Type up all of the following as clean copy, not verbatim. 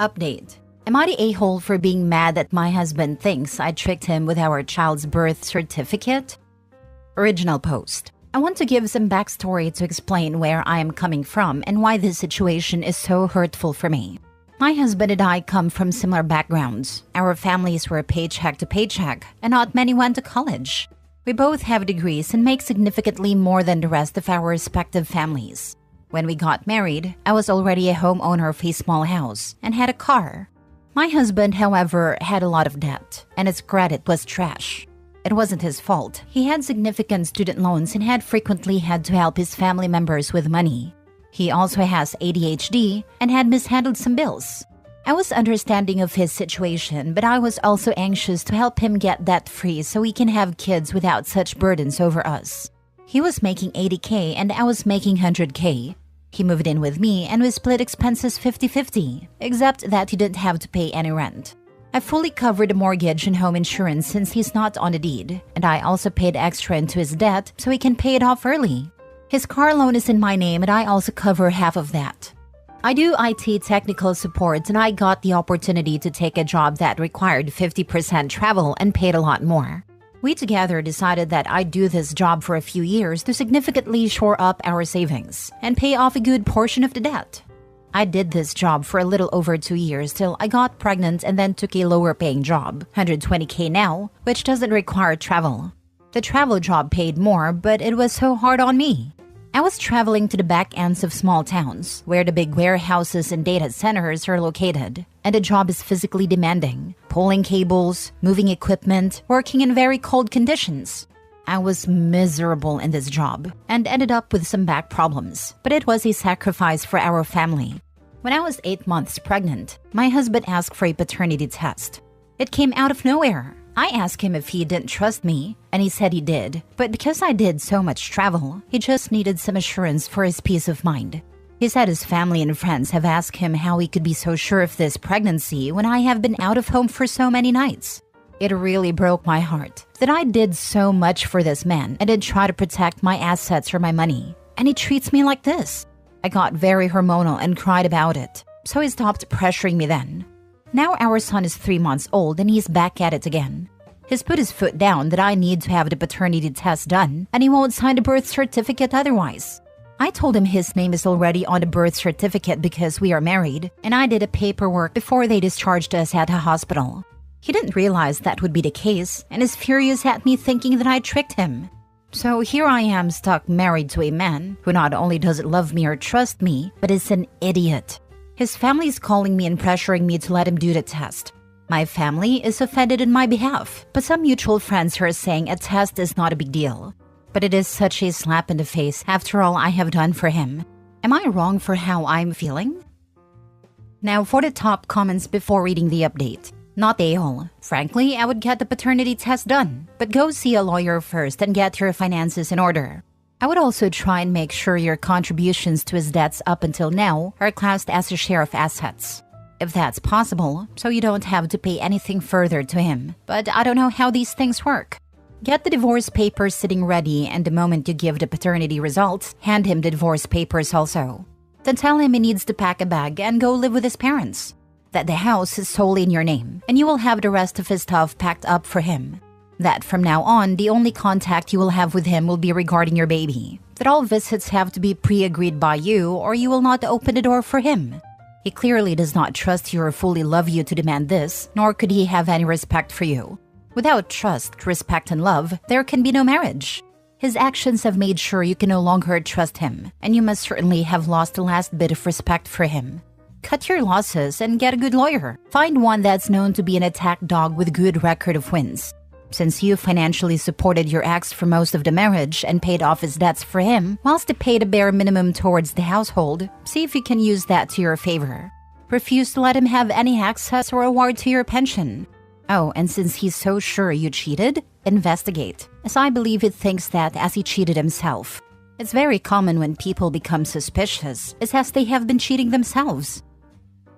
Update. Am I the a-hole for being mad that my husband thinks I tricked him with our child's birth certificate? Original post. I want to give some backstory to explain where I am coming from and why this situation is so hurtful for me. My husband and I come from similar backgrounds. Our families were paycheck to paycheck, and not many went to college. We both have degrees and make significantly more than the rest of our respective families. When we got married, I was already a homeowner of a small house and had a car. My husband, however, had a lot of debt, and his credit was trash. It wasn't his fault. He had significant student loans and had frequently had to help his family members with money. He also has ADHD and had mishandled some bills. I was understanding of his situation, but I was also anxious to help him get debt-free so he can have kids without such burdens over us. He was making $80K and I was making $100K. He moved in with me and we split expenses 50-50, except that he didn't have to pay any rent. I fully covered the mortgage and home insurance since he's not on the deed, and I also paid extra into his debt so he can pay it off early. His car loan is in my name and I also cover half of that. I do IT technical support and I got the opportunity to take a job that required 50% travel and paid a lot more. We together decided that I'd do this job for a few years to significantly shore up our savings and pay off a good portion of the debt. I did this job for a little over 2 years till I got pregnant and then took a lower paying job, $120K now, which doesn't require travel. The travel job paid more, but it was so hard on me. I was traveling to the back ends of small towns, where the big warehouses and data centers are located, and the job is physically demanding, pulling cables, moving equipment, working in very cold conditions. I was miserable in this job, and ended up with some back problems, but it was a sacrifice for our family. When I was 8 months pregnant, my husband asked for a paternity test. It came out of nowhere. I asked him if he didn't trust me, and he said he did, but because I did so much travel, he just needed some assurance for his peace of mind. He said his family and friends have asked him how he could be so sure of this pregnancy when I have been out of home for so many nights. It really broke my heart that I did so much for this man and did try to protect my assets or my money, and he treats me like this. I got very hormonal and cried about it, so he stopped pressuring me then. Now our son is 3 months old and he's back at it again. He's put his foot down that I need to have the paternity test done and he won't sign the birth certificate otherwise. I told him his name is already on the birth certificate because we are married, and I did a paperwork before they discharged us at a hospital. He didn't realize that would be the case and is furious at me thinking that I tricked him. So here I am stuck married to a man who not only doesn't love me or trust me, but is an idiot. His family is calling me and pressuring me to let him do the test. My family is offended on my behalf, but some mutual friends are saying a test is not a big deal. But it is such a slap in the face after all I have done for him. Am I wrong for how I'm feeling? Now for the top comments before reading the update. Not a-hole. Frankly, I would get the paternity test done, but go see a lawyer first and get your finances in order. I would also try and make sure your contributions to his debts up until now are classed as a share of assets. If that's possible, so you don't have to pay anything further to him. But I don't know how these things work. Get the divorce papers sitting ready, and the moment you give the paternity results, hand him the divorce papers also. Then tell him he needs to pack a bag and go live with his parents. That the house is solely in your name, and you will have the rest of his stuff packed up for him. That from now on, the only contact you will have with him will be regarding your baby. That all visits have to be pre-agreed by you or you will not open the door for him. He clearly does not trust you or fully love you to demand this, nor could he have any respect for you. Without trust, respect, and love, there can be no marriage. His actions have made sure you can no longer trust him, and you must certainly have lost the last bit of respect for him. Cut your losses and get a good lawyer. Find one that's known to be an attack dog with a good record of wins. Since you financially supported your ex for most of the marriage and paid off his debts for him, whilst he paid a bare minimum towards the household, see if you can use that to your favor. Refuse to let him have any access or award to your pension. Oh, and since he's so sure you cheated, investigate, as I believe he thinks that as he cheated himself. It's very common when people become suspicious, is as they have been cheating themselves.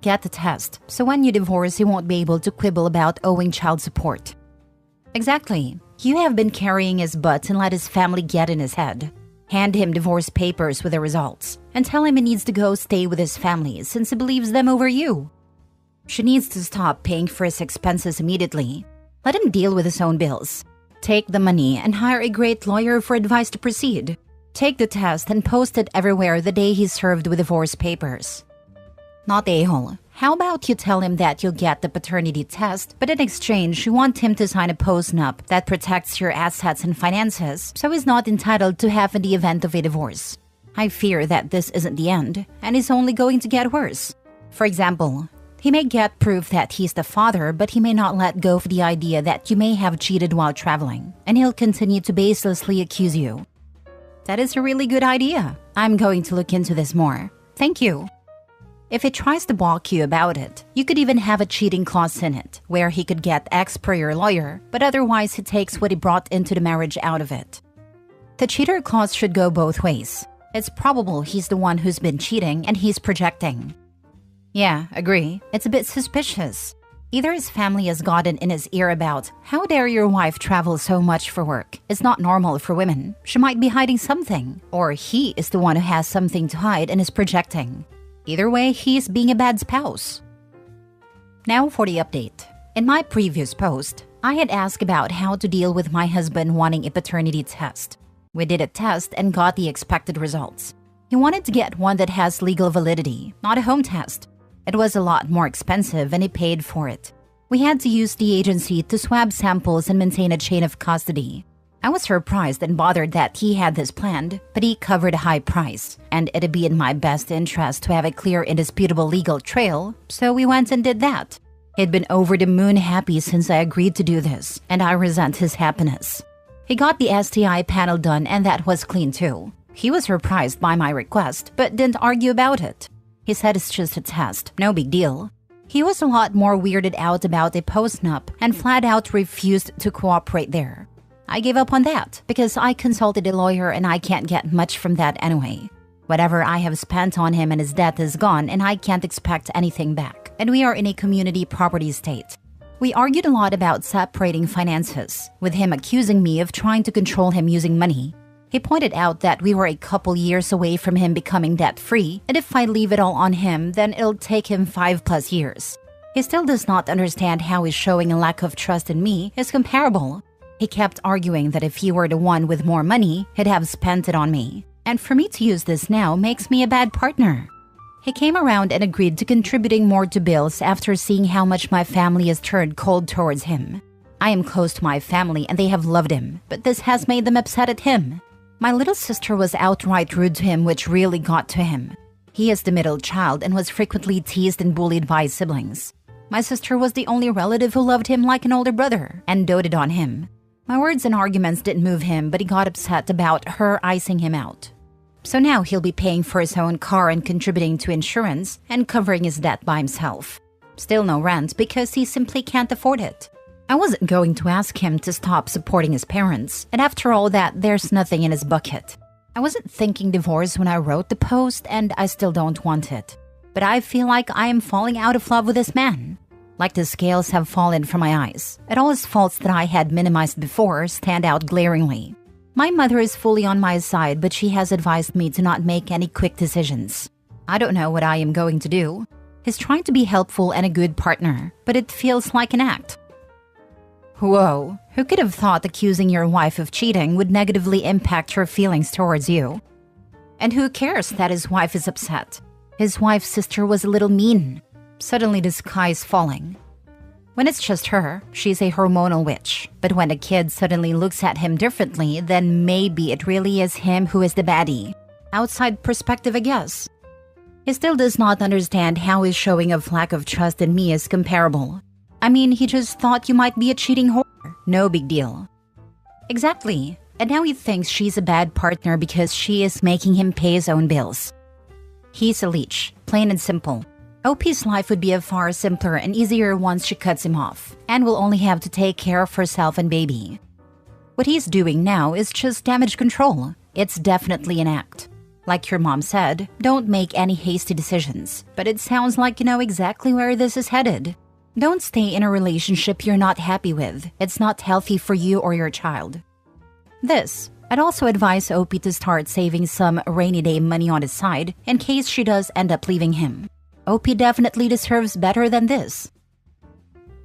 Get the test, so when you divorce, he won't be able to quibble about owing child support. Exactly. You have been carrying his butt and let his family get in his head. Hand him divorce papers with the results, and tell him he needs to go stay with his family since he believes them over you. She needs to stop paying for his expenses immediately. Let him deal with his own bills. Take the money and hire a great lawyer for advice to proceed. Take the test and post it everywhere the day he's served with divorce papers. Not a-hole. How about you tell him that you'll get the paternity test, but in exchange you want him to sign a postnup that protects your assets and finances so he's not entitled to half in the event of a divorce. I fear that this isn't the end, and it's only going to get worse. For example, he may get proof that he's the father, but he may not let go of the idea that you may have cheated while traveling, and he'll continue to baselessly accuse you. That is a really good idea. I'm going to look into this more. Thank you. If he tries to balk you about it, you could even have a cheating clause in it, where he could get X per your lawyer, but otherwise he takes what he brought into the marriage out of it. The cheater clause should go both ways. It's probable he's the one who's been cheating and he's projecting. Yeah, agree. It's a bit suspicious. Either his family has gotten in his ear about, how dare your wife travel so much for work? It's not normal for women. She might be hiding something. Or he is the one who has something to hide and is projecting. Either way, he is being a bad spouse. Now for the update. In my previous post, I had asked about how to deal with my husband wanting a paternity test. We did a test and got the expected results. He wanted to get one that has legal validity, not a home test. It was a lot more expensive and he paid for it. We had to use the agency to swab samples and maintain a chain of custody. I was surprised and bothered that he had this planned, but he covered a high price, and it'd be in my best interest to have a clear, indisputable legal trail, so we went and did that. He'd been over the moon happy since I agreed to do this, and I resent his happiness. He got the STI panel done and that was clean too. He was surprised by my request, but didn't argue about it. He said it's just a test, no big deal. He was a lot more weirded out about a postnup and flat out refused to cooperate there. I gave up on that because I consulted a lawyer and I can't get much from that anyway. Whatever I have spent on him and his debt is gone and I can't expect anything back. And we are in a community property state. We argued a lot about separating finances, with him accusing me of trying to control him using money. He pointed out that we were a couple years away from him becoming debt-free, and if I leave it all on him, then it'll take him 5+ years. He still does not understand how his showing a lack of trust in me is comparable. He kept arguing that if he were the one with more money, he'd have spent it on me. And for me to use this now makes me a bad partner. He came around and agreed to contributing more to bills after seeing how much my family has turned cold towards him. I am close to my family and they have loved him, but this has made them upset at him. My little sister was outright rude to him, which really got to him. He is the middle child and was frequently teased and bullied by his siblings. My sister was the only relative who loved him like an older brother and doted on him. My words and arguments didn't move him, but he got upset about her icing him out. So now he'll be paying for his own car and contributing to insurance and covering his debt by himself. Still no rent because he simply can't afford it. I wasn't going to ask him to stop supporting his parents, and after all that, there's nothing in his bucket. I wasn't thinking divorce when I wrote the post, and I still don't want it. But I feel like I am falling out of love with this man. Like the scales have fallen from my eyes, and all his faults that I had minimized before stand out glaringly. My mother is fully on my side, but she has advised me to not make any quick decisions. I don't know what I am going to do. He's trying to be helpful and a good partner, but it feels like an act. Whoa, who could have thought accusing your wife of cheating would negatively impact her feelings towards you? And who cares that his wife is upset? His wife's sister was a little mean. Suddenly the sky is falling. When it's just her, she's a hormonal witch. But when a kid suddenly looks at him differently, then maybe it really is him who is the baddie. Outside perspective, I guess. He still does not understand how his showing of lack of trust in me is comparable. I mean, he just thought you might be a cheating whore. No big deal. Exactly. And now he thinks she's a bad partner because she is making him pay his own bills. He's a leech, plain and simple. OP's life would be a far simpler and easier once she cuts him off, and will only have to take care of herself and baby. What he's doing now is just damage control. It's definitely an act. Like your mom said, don't make any hasty decisions, but it sounds like you know exactly where this is headed. Don't stay in a relationship you're not happy with. It's not healthy for you or your child. I'd also advise OP to start saving some rainy day money on his side in case she does end up leaving him. OP definitely deserves better than this.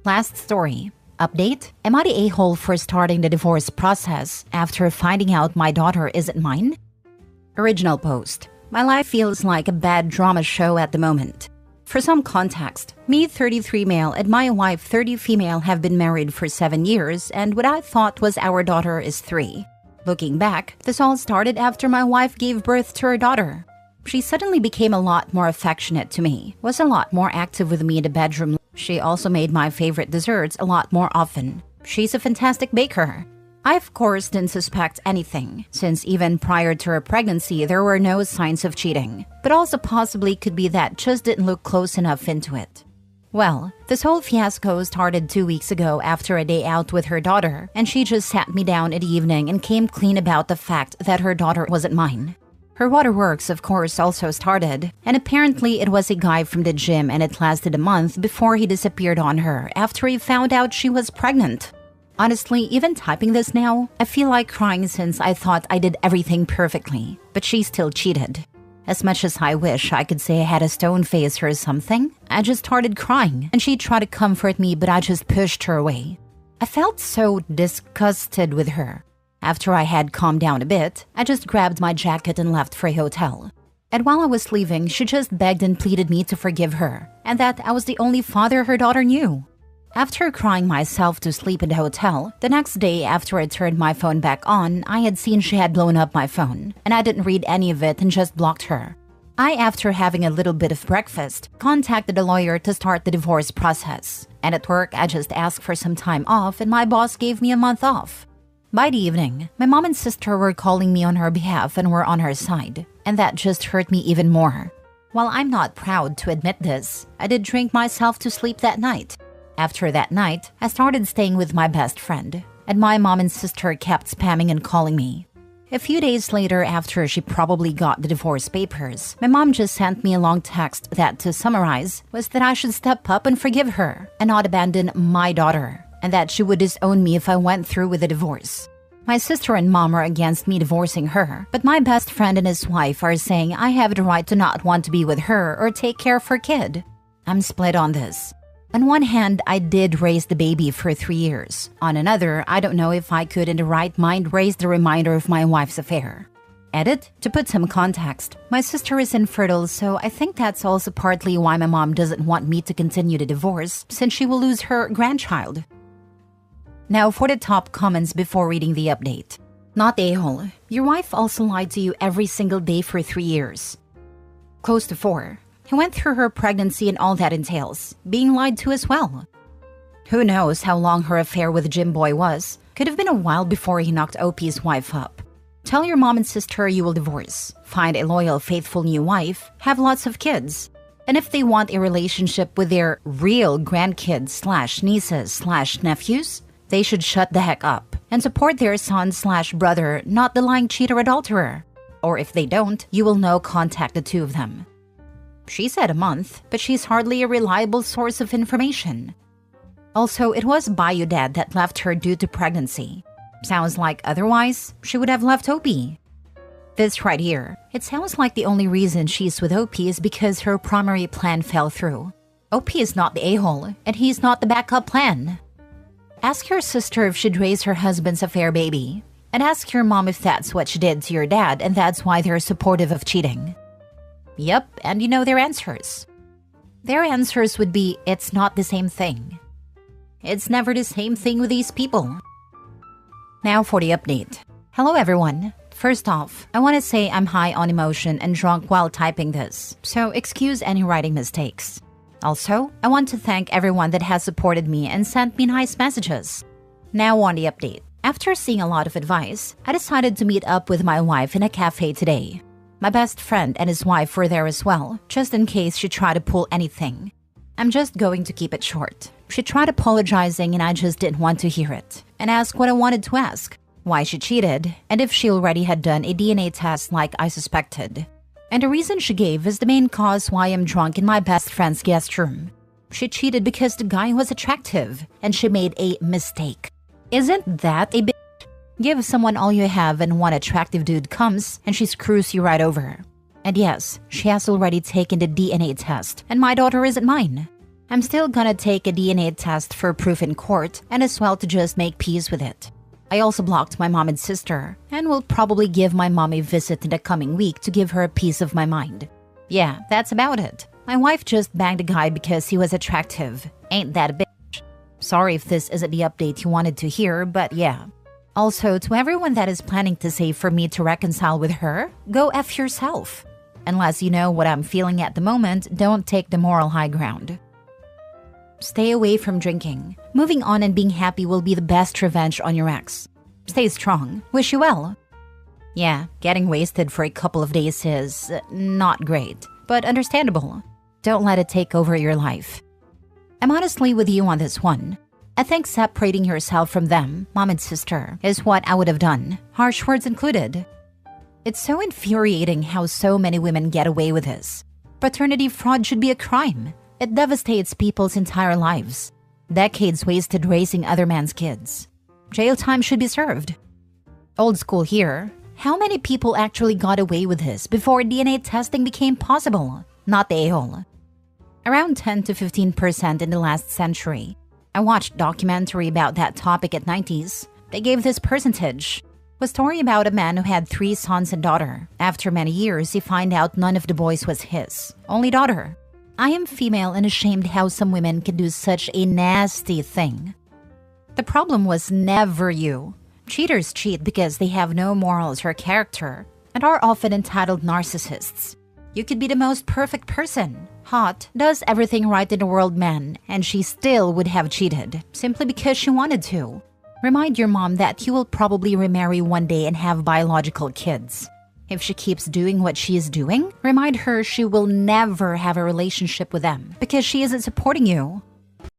Last story. Update: am I the a-hole for starting the divorce process after finding out my daughter isn't mine? Original post. My life feels like a bad drama show at the moment. For some context, me 33 male and my wife 30 female have been married for 7 years, and what I thought was our daughter is 3. Looking back, this all started after my wife gave birth to her daughter. She suddenly became a lot more affectionate to me, was a lot more active with me in the bedroom. She also made my favorite desserts a lot more often. She's a fantastic baker. I of course didn't suspect anything, since even prior to her pregnancy there were no signs of cheating, but also possibly could be that just didn't look close enough into it. Well, this whole fiasco started 2 weeks ago after a day out with her daughter, and she just sat me down in the evening and came clean about the fact that her daughter wasn't mine. Her waterworks, of course, also started, and apparently it was a guy from the gym, and it lasted a month before he disappeared on her after he found out she was pregnant. Honestly, even typing this now, I feel like crying since I thought I did everything perfectly, but she still cheated. As much as I wish I could say I had a stone face or something, I just started crying, and she tried to comfort me, but I just pushed her away. I felt so disgusted with her. After I had calmed down a bit, I just grabbed my jacket and left for a hotel. And while I was leaving, she just begged and pleaded me to forgive her, and that I was the only father her daughter knew. After crying myself to sleep in the hotel, the next day after I turned my phone back on, I had seen she had blown up my phone, and I didn't read any of it and just blocked her. After having a little bit of breakfast, contacted a lawyer to start the divorce process. And at work, I just asked for some time off, and my boss gave me a month off. By the evening, my mom and sister were calling me on her behalf and were on her side, and that just hurt me even more. While I'm not proud to admit this, I did drink myself to sleep that night. After that night, I started staying with my best friend, and my mom and sister kept spamming and calling me. A few days later, after she probably got the divorce papers, my mom just sent me a long text that, to summarize, was that I should step up and forgive her and not abandon my daughter, and that she would disown me if I went through with the divorce. My sister and mom are against me divorcing her, but my best friend and his wife are saying I have the right to not want to be with her or take care of her kid. I'm split on this. On one hand, I did raise the baby for 3 years. On another, I don't know if I could in the right mind raise the reminder of my wife's affair. Edit: to put some context, my sister is infertile, so I think that's also partly why my mom doesn't want me to continue the divorce, since she will lose her grandchild. Now for the top comments before reading the update. Not a-hole. Your wife also lied to you every single day for 3 years. Close to 4. He went through her pregnancy and all that entails, being lied to as well. Who knows how long her affair with Jim Boy was. Could have been a while before he knocked OP's wife up. Tell your mom and sister you will divorce, find a loyal, faithful new wife, have lots of kids. And if they want a relationship with their real grandkids/nieces/nephews, they should shut the heck up and support their son/brother, not the lying cheater adulterer. Or if they don't, you will know, contact the two of them. She said a month, but she's hardly a reliable source of information. Also, it was Bayou Dad that left her due to pregnancy. Sounds like otherwise, she would have left OP. This right here, it sounds like the only reason she's with OP is because her primary plan fell through. OP is not the a-hole, and he's not the backup plan. Ask your sister if she'd raise her husband's affair baby. And ask your mom if that's what she did to your dad and that's why they're supportive of cheating. Yep, and you know their answers. Their answers would be, it's not the same thing. It's never the same thing with these people. Now for the update. Hello everyone. First off, I want to say I'm high on emotion and drunk while typing this, so excuse any writing mistakes. Also, I want to thank everyone that has supported me and sent me nice messages. Now on the update. After seeing a lot of advice, I decided to meet up with my wife in a cafe today. My best friend and his wife were there as well, just in case she tried to pull anything. I'm just going to keep it short. She tried apologizing and I just didn't want to hear it, and asked what I wanted to ask, why she cheated, and if she already had done a DNA test like I suspected. And the reason she gave is the main cause why I'm drunk in my best friend's guest room. She cheated because the guy was attractive, and she made a mistake. Isn't that a bitch? Give someone all you have and one attractive dude comes and she screws you right over. And yes, she has already taken the DNA test, and my daughter isn't mine. I'm still gonna take a DNA test for proof in court and as well to just make peace with it. I also blocked my mom and sister and will probably give my mom a visit in the coming week to give her a piece of my mind. Yeah, that's about it. My wife just banged a guy because he was attractive. Ain't that a bitch? Sorry if this isn't the update you wanted to hear, but yeah. Also, to everyone that is planning to say for me to reconcile with her, go F yourself. Unless you know what I'm feeling at the moment, don't take the moral high ground. Stay away from drinking. Moving on and being happy will be the best revenge on your ex. Stay strong. Wish you well. Yeah, getting wasted for a couple of days is not great, but understandable. Don't let it take over your life. I'm honestly with you on this one. I think separating yourself from them, mom and sister, is what I would have done, harsh words included. It's so infuriating how so many women get away with this. Paternity fraud should be a crime. It devastates people's entire lives. Decades wasted raising other man's kids. Jail time should be served. Old school here. How many people actually got away with this before DNA testing became possible? Not the a-hole. Around 10 to 15% in the last century. I watched a documentary about that topic at 90s. They gave this percentage. A story about a man who had 3 sons and daughter. After many years, he found out none of the boys was his. Only daughter. I am female and ashamed how some women can do such a nasty thing. The problem was never you. Cheaters cheat because they have no morals or character and are often entitled narcissists. You could be the most perfect person, hot, does everything right in the world man, and she still would have cheated simply because she wanted to. Remind your mom that you will probably remarry one day and have biological kids. If she keeps doing what she is doing, remind her she will never have a relationship with them because she isn't supporting you.